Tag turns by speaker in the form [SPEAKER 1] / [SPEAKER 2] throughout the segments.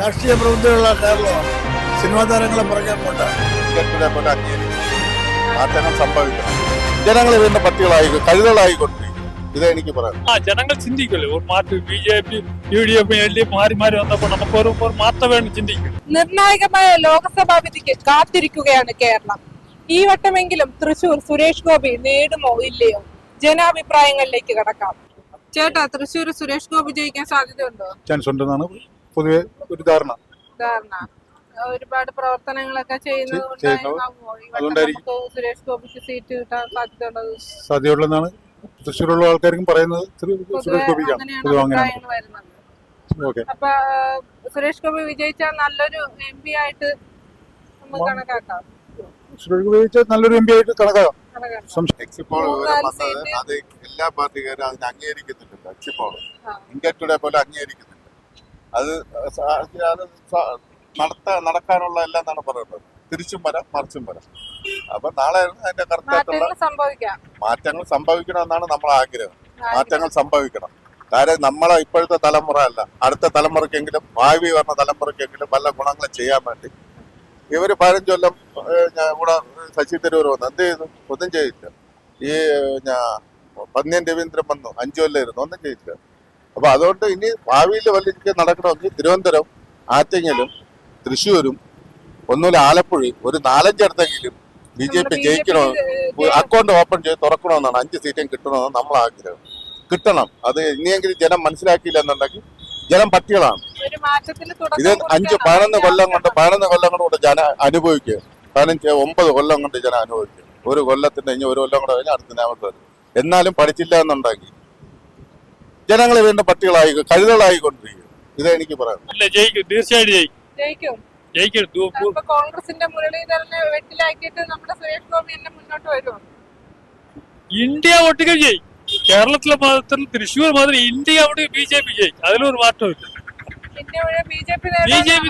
[SPEAKER 1] രാഷ്ട്രീയ പ്രബുദ്ധതയുള്ള കേരളമാണ്. സിനിമാ താരങ്ങളെ പറയാൻ പോട്ടെ.
[SPEAKER 2] മാറ്റങ്ങൾ സംഭവിക്കണം. ജനങ്ങൾ ഇതിന്റെ പട്ടികളായി കഴുതകളായിക്കൊണ്ടിരിക്കും. ഇതെനിക്ക് പറയാം.
[SPEAKER 3] ജനങ്ങൾ ചിന്തിക്കുമല്ലോ ഒരു മാറ്റം. BJP, UDF, LDF മാറി വന്നപ്പോൾ നമുക്ക് ഒരു മാറ്റം വേണം ചിന്തിക്കും.
[SPEAKER 4] നിർണായകമായ ലോക്സഭാ വിധിക്ക് കാത്തിരിക്കുകയാണ് കേരളം. ഈ വട്ടമെങ്കിലും തൃശൂർ സുരേഷ് ഗോപി നേടുമോ ഇല്ലയോ? ജനാഭിപ്രായങ്ങളിലേക്ക് കടക്കാം. ചേട്ടാ, തൃശൂർ സുരേഷ് ഗോപി ജയിക്കാൻ സാധ്യതയുണ്ടോ?
[SPEAKER 2] ചാൻസ് ഉണ്ടെന്നാണ് പൊതുവെ ഒരു ധാരണ.
[SPEAKER 4] ഒരുപാട് പ്രവർത്തനങ്ങളൊക്കെ ചെയ്യുന്നത് സുരേഷ് ഗോപിക്ക് സീറ്റ് കിട്ടാൻ
[SPEAKER 2] സാധ്യതയുള്ളതാണ് തൃശ്ശൂരുള്ള ആൾക്കാർക്കും പറയുന്നത്. സുരേഷ് ഗോപിക്കാണ്
[SPEAKER 4] അപ്പൊ സുരേഷ് ഗോപി വിജയിച്ചാൽ നല്ലൊരു MP ആയിട്ട് നമുക്ക് കണക്കാക്കാം.
[SPEAKER 2] സുരേഷ് ഗോപി വിജയിച്ചാൽ നല്ലൊരു MP ആയിട്ട് കണക്കാക്കാം.
[SPEAKER 5] അത് എല്ലാ പാർട്ടിക്കാരും അതിനെ അംഗീകരിക്കുന്നില്ല. എക്സിപ്പോള് ഇന്ത്യ ടുഡേ പോലെ അംഗീകരിക്കുന്നില്ല. അത് നടക്കാനുള്ള എല്ലാം എന്നാണ് പറയുന്നത്. തിരിച്ചും വരാം, മറിച്ചും വരാം. അപ്പൊ നാളെ അതിന്റെ കറക്റ്റായിട്ടുള്ള മാറ്റങ്ങൾ സംഭവിക്കണമെന്നാണ് നമ്മളെ ആഗ്രഹം. മാറ്റങ്ങൾ സംഭവിക്കണം. കാര്യം നമ്മളെ ഇപ്പോഴത്തെ തലമുറ അല്ല, അടുത്ത തലമുറയ്ക്കെങ്കിലും ഭാവി വരുന്ന തലമുറയ്ക്കെങ്കിലും വല്ല ഗുണങ്ങൾ ചെയ്യാൻ വേണ്ടി ഇവര് 15 കൊല്ലം ഇവിടെ ശശി തരൂർ വന്നു. എന്ത് ചെയ്തു? ഒന്നും ചെയ്യില്ല. ഈ പന്ന്യൻ രവീന്ദ്രൻ വന്നു, 5 കൊല്ലം ഇരുന്നു, ഒന്നും ചെയ്യില്ല. അപ്പൊ അതുകൊണ്ട് ഇനി ഭാവിയിൽ വലിയ നടക്കണമെങ്കിൽ തിരുവനന്തപുരം, ആറ്റിങ്ങലും തൃശ്ശൂരും ഒന്നുമില്ല ആലപ്പുഴയും ഒരു 4-5 ഇടത്തെങ്കിലും BJP ജയിക്കണോ, അക്കൗണ്ട് ഓപ്പൺ ചെയ്ത് തുറക്കണമെന്നാണ്. 5 സീറ്റും കിട്ടണമെന്നാണ് നമ്മളെ ആഗ്രഹം. കിട്ടണം. അത് ഇനിയെങ്കിലും ജനം മനസ്സിലാക്കിയില്ല എന്നുണ്ടെങ്കിൽ ജനം പട്ടികളാണ്. ഇത് 11 കൊല്ലം കൊണ്ട് ജനം അനുഭവിക്കുക. 9 കൊല്ലം കൊണ്ട് ജനം അനുഭവിക്കുക. ഒരു കൊല്ലത്തിന്റെ ഇനി 1 കൊല്ലം കൂടെ കഴിഞ്ഞാൽ അടുത്ത നിയമത്ത് വരും. എന്നാലും പഠിച്ചില്ല എന്നുണ്ടെങ്കിൽ ജനങ്ങൾ വീണ്ടും പട്ടികളായി കഴുതകളായിക്കൊണ്ടിരിക്കും. ഇതെനിക്ക് പറയാം.
[SPEAKER 3] തീർച്ചയായിട്ടും
[SPEAKER 4] കോൺഗ്രസിന്റെ മുരളീധരനെ വെട്ടിലാക്കിയിട്ട് നമ്മുടെ സുരേഷ് ഗോപി തന്നെ മുന്നോട്ട് വരുമോ?
[SPEAKER 3] ഇന്ത്യ ഒട്ടുക ചെയ്യും. കേരളത്തിലെ മാത്രം തൃശ്ശൂർ മാത്രം ഇന്ത്യ അവിടെ BJP ചെയ്യും. അതിലൊരു മാറ്റമില്ല. BJP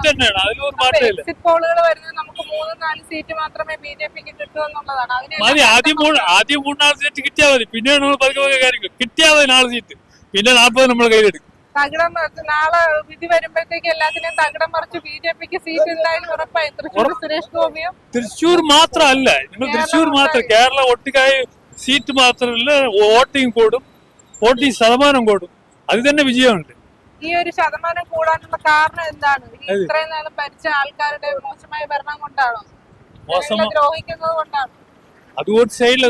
[SPEAKER 3] തന്നെയാണ്, അതിലൊരു മാറ്റമില്ല.
[SPEAKER 4] എക്സിറ്റ് പോളുകൾ വരുന്നത് നമുക്ക് 3-4 സീറ്റ് മാത്രമേ BJPക്ക് കിട്ടൂ എന്നുള്ളതാണ്.
[SPEAKER 3] മതി, ആദ്യം 3-4 സീറ്റ് കിട്ടിയാൽ മതി. പിന്നെയാണ് നമ്മൾ പതുക്കെ കാര്യങ്ങൾ കിട്ടിയാൽ മതി. 4 സീറ്റ്, പിന്നെ 40 നമ്മൾ കയ്യിലെടുക്കും.
[SPEAKER 4] തകിടം നാളെ വിധി വരുമ്പോഴത്തേക്ക് എല്ലാത്തിനും തകിടം മറിച്ച് BJPക്ക് സീറ്റ് ഉണ്ടായാലും ഉറപ്പായി. തൃശ്ശൂർ സുരേഷ് ഗോപിയും
[SPEAKER 3] തൃശ്ശൂർ മാത്രമല്ല, നിങ്ങൾ തൃശ്ശൂർ മാത്രം കേരള ഒട്ടുകായി സീറ്റ് മാത്രമല്ല, വോട്ടിംഗ് കൂടും, വോട്ടിംഗ് ശതമാനം കൂടും. അത് തന്നെ വിജയമുണ്ട്.
[SPEAKER 4] ഈ ഒരു ശതമാനം കൂടാനുള്ള കാരണം എന്താണ്? ഇത്രയും നേരം ഭരിച്ച ആൾക്കാരുടെ മോശമായ ഭരണം കൊണ്ടാണോ? ദ്രോഹിക്കുന്നത് കൊണ്ടാണോ?
[SPEAKER 3] അതുകൊണ്ട് സൈഡിൽ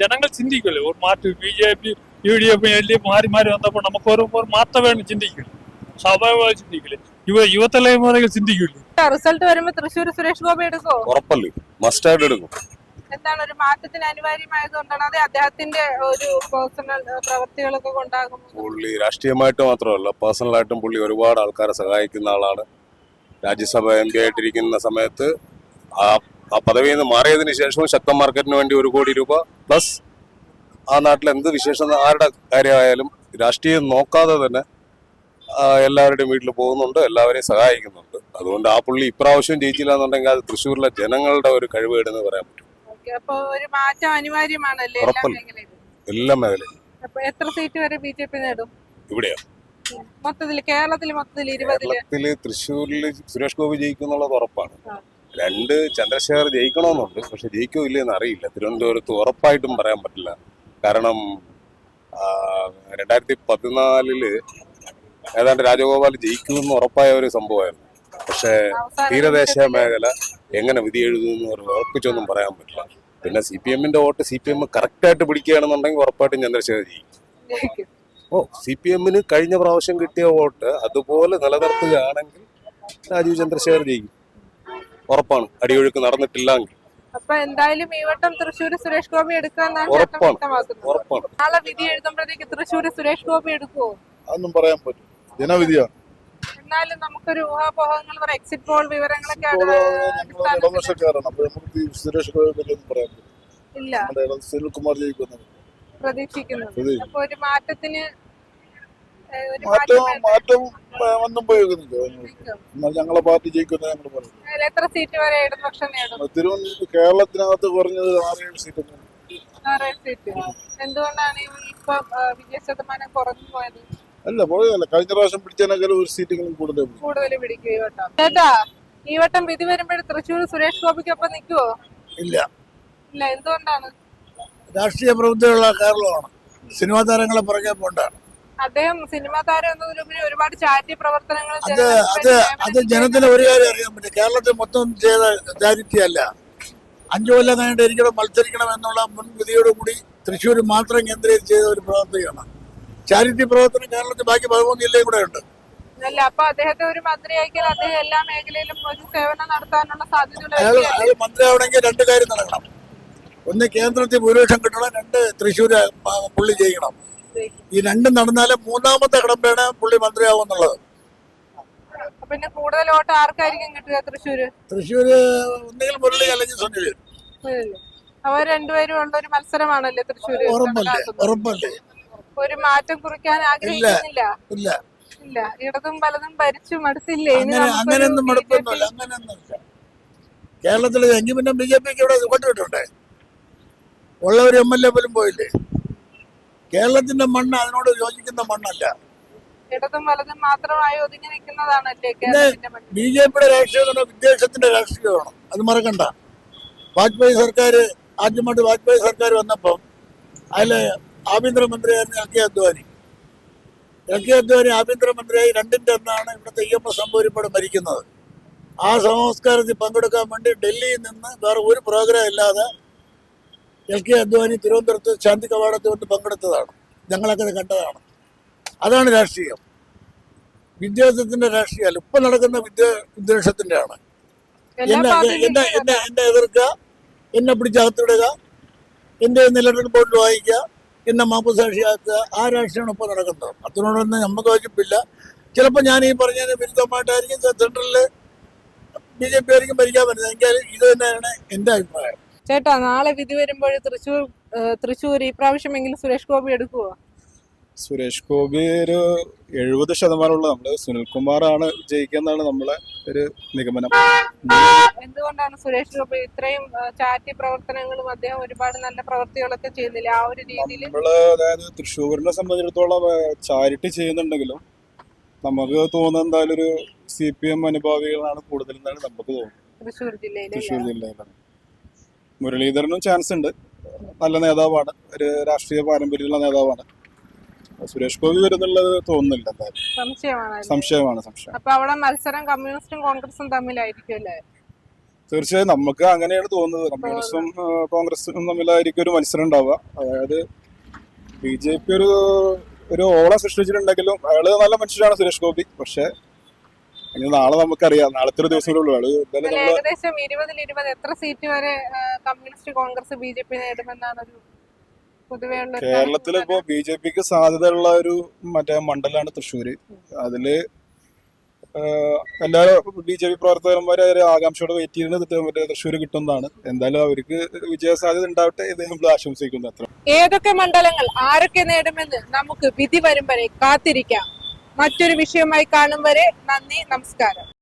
[SPEAKER 3] ജനങ്ങൾ ചിന്തിക്കുമല്ലോ ഒരു മാറ്റം. BJP, UDF, LDF മാറി വന്നപ്പോൾ നമുക്ക് ഒരു മാറ്റം വേണം ചിന്തിക്കില്ല. സ്വാഭാവികമായി ചിന്തിക്കില്ല. യുവതലമുറകൾ ചിന്തിക്കില്ല.
[SPEAKER 4] റിസൾട്ട് വരുമ്പോ തൃശ്ശൂർ സുരേഷ് ഗോപി എടുക്കോ?
[SPEAKER 2] ഉറപ്പല്ലേ, മസ്റ്റായിട്ട് എടുക്കും.
[SPEAKER 4] എന്താണ് ഒരു മാറ്റത്തിന് അനിവാര്യമായതുകൊണ്ടാണ് അത് അദ്ദേഹത്തിന്റെ ഒരു പേഴ്സണൽ പ്രവൃത്തികളൊക്കെ കൊണ്ടാകും?
[SPEAKER 2] പുള്ളി രാഷ്ട്രീയമായിട്ട് മാത്രമല്ല, പേഴ്സണലായിട്ടും പുള്ളി ഒരുപാട് ആൾക്കാരെ സഹായിക്കുന്ന ആളാണ്. രാജ്യസഭ MP ആയിട്ടിരിക്കുന്ന സമയത്ത് ആ പദവിയിൽ നിന്ന് മാറിയതിനു ശേഷവും ശക്തം മാർക്കറ്റിന് വേണ്ടി 1 കോടി രൂപ പ്ലസ് ആ നാട്ടിൽ എന്ത് വിശേഷം ആരുടെ കാര്യമായാലും രാഷ്ട്രീയം നോക്കാതെ തന്നെ എല്ലാവരുടെയും വീട്ടിൽ പോകുന്നുണ്ട്, എല്ലാവരെയും സഹായിക്കുന്നുണ്ട്. അതുകൊണ്ട് ആ പുള്ളി ഇപ്രാവശ്യം ജയിച്ചില്ല എന്നുണ്ടെങ്കിൽ അത് തൃശ്ശൂരിലെ ജനങ്ങളുടെ ഒരു കഴിവേടെന്ന് പറയാൻ പറ്റും.
[SPEAKER 4] അപ്പൊ ഒരു മാറ്റം അനിവാര്യമാണല്ലേ
[SPEAKER 2] എല്ലാ മേഖലയും.
[SPEAKER 4] എത്ര സീറ്റ് വരെ BJP നേടും?
[SPEAKER 2] ഇവിടെയോ
[SPEAKER 4] കേരളത്തിൽ 20
[SPEAKER 2] തൃശ്ശൂരിൽ സുരേഷ് ഗോപി ജയിക്കുന്നുള്ളത് ഉറപ്പാണ്. 2 ചന്ദ്രശേഖർ ജയിക്കണമെന്നുണ്ട്, പക്ഷെ ജയിക്കോ ഇല്ലെന്ന് അറിയില്ല. തിരുവനന്തപുരത്ത് ഉറപ്പായിട്ടും പറയാൻ പറ്റില്ല. കാരണം 2014 ഏതാണ്ട് രാജഗോപാൽ ജയിക്കുമെന്ന് ഉറപ്പായ ഒരു സംഭവമായിരുന്നു. പക്ഷെ തീരദേശ മേഖല എങ്ങനെ വിധി എഴുതുമെന്ന് ഉറപ്പിച്ചൊന്നും പറയാൻ പറ്റില്ല. പിന്നെ CPM-ന്റെ വോട്ട് CPM കറക്റ്റായിട്ട് പിടിക്കുകയാണെന്നുണ്ടെങ്കിൽ ഉറപ്പായിട്ടും ചന്ദ്രശേഖർ ജയിക്കും. CPM-ന് കഴിഞ്ഞ പ്രാവശ്യം കിട്ടിയ വോട്ട് അതുപോലെ നിലനിർത്തുകയാണെങ്കിൽ രാജീവ് ചന്ദ്രശേഖർ ജയിക്കും. ഉറപ്പാണ്. അടിയൊഴുക്ക് നടന്നിട്ടില്ലെങ്കിൽ.
[SPEAKER 4] അപ്പൊ എന്തായാലും ഈ വട്ടം തൃശ്ശൂർ സുരേഷ് ഗോപി എടുക്കാന്നാണ്
[SPEAKER 2] ഉറപ്പാണ്.
[SPEAKER 4] നാളെ വിധി എഴുതുമ്പോഴത്തേക്ക് തൃശ്ശൂർ സുരേഷ് ഗോപി എടുക്കുവോ?
[SPEAKER 2] അതൊന്നും പറയാൻ പറ്റും, ജനവിധിയാണ്.
[SPEAKER 4] എന്നാലും നമുക്കൊരു ഊഹാപോഹങ്ങൾ എക്സിറ്റ് പോൾ വിവരങ്ങളൊക്കെ പ്രതീക്ഷിക്കുന്നത്. അപ്പൊ ഒരു മാറ്റത്തിന്
[SPEAKER 2] മാറ്റം വന്നും പോയിരിക്കുന്നില്ല. ഞങ്ങളെ പാർട്ടി ജയിക്കുന്ന ഞങ്ങൾ പറഞ്ഞു.
[SPEAKER 4] എത്ര സീറ്റ് വരെ ഇടതുപക്ഷം നേടും?
[SPEAKER 2] കേരളത്തിനകത്ത് കുറഞ്ഞത് 6-7 സീറ്റ്.
[SPEAKER 4] എന്തുകൊണ്ടാണ് ഇപ്പൊ വിജയ ശതമാനം കുറഞ്ഞു പോയത്?
[SPEAKER 1] അല്ല പോയതല്ല, കഴിഞ്ഞ പ്രാവശ്യം പിടിച്ചതിനേക്കാളും ഒരു സീറ്റെങ്കിലും കൂടുതൽ പിടിക്കും.
[SPEAKER 4] കൂടുതൽ പിടിക്കും ഈ വട്ടം. ചേട്ടാ, ഈ വട്ടം വിധി വരുമ്പോൾ തൃശ്ശൂർ സുരേഷ് ഗോപിക്കൊപ്പം നിൽക്കുവോ?
[SPEAKER 1] ഇല്ല,
[SPEAKER 4] ഇല്ല, എന്തുകൊണ്ടാണ്?
[SPEAKER 1] രാഷ്ട്രീയ പ്രബുദ്ധമുള്ള കേരളമാണ്, സിനിമാ താരങ്ങളെ പുറകെ പോണ്ടാണ്.
[SPEAKER 4] അദ്ദേഹം സിനിമാ താരം എന്നതിലുപരി ഒരുപാട് ചാരിറ്റി പ്രവർത്തനങ്ങൾ
[SPEAKER 1] അത് ജനത്തിന് ഒരു കാര്യം അറിയാൻ പറ്റും, കേരളത്തിൽ മൊത്തം ചെയ്ത ചാരിറ്റി അല്ല. 5 കൊല്ലം കഴിഞ്ഞിട്ട് എനിക്കിവിടെ മത്സരിക്കണം എന്നുള്ള മുൻവിധിയോടുകൂടി തൃശ്ശൂർ മാത്രം കേന്ദ്രീകരിച്ച് ചെയ്ത ഒരു പ്രവർത്തകയാണ്. ചാരിറ്റി പ്രവർത്തനം കേരളത്തിൽ ബാക്കി 13 ജില്ലയും കൂടെ ഉണ്ട്.
[SPEAKER 4] അല്ല, അപ്പൊ അദ്ദേഹത്തെ ഒരു മന്ത്രിയാക്കിയാൽ അദ്ദേഹം എല്ലാ മേഖലയിലും ഒരു സേവനം നടത്താനുള്ള സാധ്യതകൾ.
[SPEAKER 1] അയാൾ മന്ത്രിയാവണമെങ്കിൽ 2 കാര്യം നടക്കണം. ഒന്ന്, കേന്ദ്രത്തിൽ ഭൂരിപക്ഷം കിട്ടണം. 2, തൃശ്ശൂര് പുള്ളി ചെയ്യണം. ഈ 2 നടന്നാലേ 3ാമത്തെ കടമ്പയാണ് പുള്ളി മന്ത്രിയാവും എന്നുള്ളത്.
[SPEAKER 4] പിന്നെ കൂടുതൽ വോട്ട് ആർക്കായിരിക്കും കിട്ടുക തൃശ്ശൂര്?
[SPEAKER 1] തൃശ്ശൂര് ഒന്നുകിൽ മുരളി അല്ലെങ്കിൽ സുനിൽ.
[SPEAKER 4] അവർ രണ്ടുപേരും ഉള്ള ഒരു മത്സരമാണല്ലേ തൃശ്ശൂര്.
[SPEAKER 1] ഉറപ്പല്ലേ?
[SPEAKER 4] ഒരു മാറ്റം കുറിക്കാൻ ആഗ്രഹിക്കുന്നില്ല. ഇല്ല, ഇടതും വലതും ഭരിച്ചു മടുത്തില്ലേ?
[SPEAKER 1] അങ്ങനെയൊന്നും മടുപ്പൊന്നുമില്ല, അങ്ങനെയൊന്നുമില്ല. കേരളത്തില് എങ്കിൽ പിന്നെ BJPക്ക് ഇവിടെ വോട്ട് കിട്ടണ്ടേ? ഉള്ള ഒരു MLA പോലും പോയില്ലേ? കേരളത്തിന്റെ മണ്ണ് അതിനോട് യോജിക്കുന്ന മണ്ണല്ല.
[SPEAKER 4] ഇടതും വലതും മാത്രമായി ഒതുങ്ങി നിൽക്കുന്നതാണല്ലേ കേരളത്തിന്റെ മണ്ണ്.
[SPEAKER 1] BJPയുടെ രാഷ്ട്രീയം വിദ്വേഷത്തിന്റെ രാഷ്ട്രീയമാണ്, അത് മറക്കണ്ട. വാജ്പേയി സർക്കാർ ആദ്യമായിട്ട് വാജ്പേയി സർക്കാർ വന്നപ്പോൾ അതില് ആഭ്യന്തരമന്ത്രിയായിരുന്നു എൽ കെ അദ്വാനി ആഭ്യന്തരമന്ത്രിയായി 2ന്റെ അന്നാണ് ഇവിടുത്തെ EMS സംഭവരിപ്പാട് ഭരിക്കുന്നത്. ആ സംസ്കാരത്തിൽ പങ്കെടുക്കാൻ വേണ്ടി ഡൽഹിയിൽ നിന്ന് വേറെ ഒരു പ്രോഗ്രാം ഇല്ലാതെ LK അദ്വാനി തിരുവനന്തപുരത്ത് ശാന്തി കവാടത്തിൽ കൊണ്ട് പങ്കെടുത്തതാണ്. ഞങ്ങളൊക്കെ അത് കണ്ടതാണ്. അതാണ് രാഷ്ട്രീയം. വിദ്യാഭ്യാസത്തിന്റെ രാഷ്ട്രീയമല്ല. ഇപ്പം നടക്കുന്ന വിദ്വേഷത്തിന്റെ ആണ്. എന്നെ എതിർക്കുക, എന്നെ പിടിച്ചകത്തിടുക, എന്റെ നിലവിൽ ബോർഡ് വായിക്കുക, എന്നെ മാപ്പുസാക്ഷിയാക്കുക, ആ രാഷ്ട്രീയമാണ് ഇപ്പോൾ നടക്കുന്നത്. അതിനോടൊന്നും നമുക്ക് യോജിപ്പില്ല. ചിലപ്പോൾ ഞാൻ ഈ പറഞ്ഞതിന് വിരുദ്ധമായിട്ടായിരിക്കും സെൻട്രലില് BJP ആയിരിക്കും ഭരിക്കാൻ പറ്റുന്നത്. എങ്കിൽ ഇത് തന്നെയാണ് എന്റെ അഭിപ്രായം.
[SPEAKER 4] ചേട്ടാ, നാളെ വിധി വരുമ്പോൾ തൃശ്ശൂർ ഈ പ്രാവശ്യമെങ്കിലും സുരേഷ് ഗോപി എടുക്കുവോ?
[SPEAKER 6] സുരേഷ് ഗോപി ഒരു 70% നമ്മള് സുനിൽകുമാറാണ് ജയിക്കുന്നതാണ് നമ്മളെ ഒരു നിഗമനം.
[SPEAKER 4] എന്തുകൊണ്ടാണ് സുരേഷ് ഗോപി ഇത്രയും ചാരിറ്റി പ്രവർത്തനങ്ങളും അദ്ദേഹം ഒരുപാട് നല്ല പ്രവൃത്തികളൊക്കെ ചെയ്യുന്നില്ല ആ ഒരു രീതിയിൽ?
[SPEAKER 6] നമ്മള് അതായത് തൃശ്ശൂരിനെ സംബന്ധിച്ചിടത്തോളം ചാരിറ്റി ചെയ്യുന്നുണ്ടെങ്കിലും നമുക്ക് തോന്നുന്നത് എന്തായാലും ഒരു CPM അനുഭാവികളാണ് കൂടുതലെന്നാണ് നമുക്ക് തോന്നുന്നത്.
[SPEAKER 4] തൃശ്ശൂർ
[SPEAKER 6] ജില്ലയിലാണ്. മുരളീധരനും ചാൻസ് ഉണ്ട്, നല്ല നേതാവാണ്, ഒരു രാഷ്ട്രീയ പാരമ്പര്യമുള്ള നേതാവാണ്. സുരേഷ് ഗോപി വരുന്നുള്ളത് തോന്നുന്നില്ല. എന്തായാലും സംശയമാണ്.
[SPEAKER 4] അപ്പൊ അവിടെ മത്സരം കമ്മ്യൂണിസ്റ്റും കോൺഗ്രസും തമ്മിലായിരിക്കും അല്ലേ?
[SPEAKER 6] തീർച്ചയായും നമുക്ക് അങ്ങനെയാണ് തോന്നുന്നത്. കമ്മ്യൂണിസ്റ്റും കോൺഗ്രസും തമ്മിലായിരിക്കും ഒരു മത്സരം ഉണ്ടാവുക. അതായത് BJP ഒരു ഓളം സൃഷ്ടിച്ചിട്ടുണ്ടെങ്കിലും അയാള് നല്ല മനുഷ്യരാണ് സുരേഷ് ഗോപി. പക്ഷെ നാളെ നമുക്കറിയാം, നാളത്തെ ഒരു ദിവസമേ ഉള്ളൂ.
[SPEAKER 4] ഏകദേശം 20-20 എത്ര സീറ്റ് വരെ കമ്മ്യൂണിസ്റ്റ് കോൺഗ്രസ് BJP നേടുമെന്നാണ് ഒരു പൊതുവെയുള്ള?
[SPEAKER 6] കേരളത്തിൽ ഇപ്പോ BJPക്ക് സാധ്യതയുള്ള ഒരു മണ്ഡലമാണ് തൃശ്ശൂര്. അതില് എല്ലാ BJP പ്രവർത്തകന്മാരെ ആകാംക്ഷയോടെ വെയിറ്റ് ചെയ്യുന്നത് തൃശ്ശൂര് കിട്ടുന്നതാണ്. എന്തായാലും അവർക്ക് വിജയ സാധ്യത ഉണ്ടാവട്ടെ എന്ന് നമ്മൾ ആശംസിക്കുന്നു. അത്ര.
[SPEAKER 4] ഏതൊക്കെ മണ്ഡലങ്ങൾ ആരൊക്കെ നേടുമെന്ന് നമുക്ക് വിധി വരും വരെ കാത്തിരിക്കാം. മറ്റൊരു വിഷയമായി കാണും വരെ നന്ദി, നമസ്കാരം.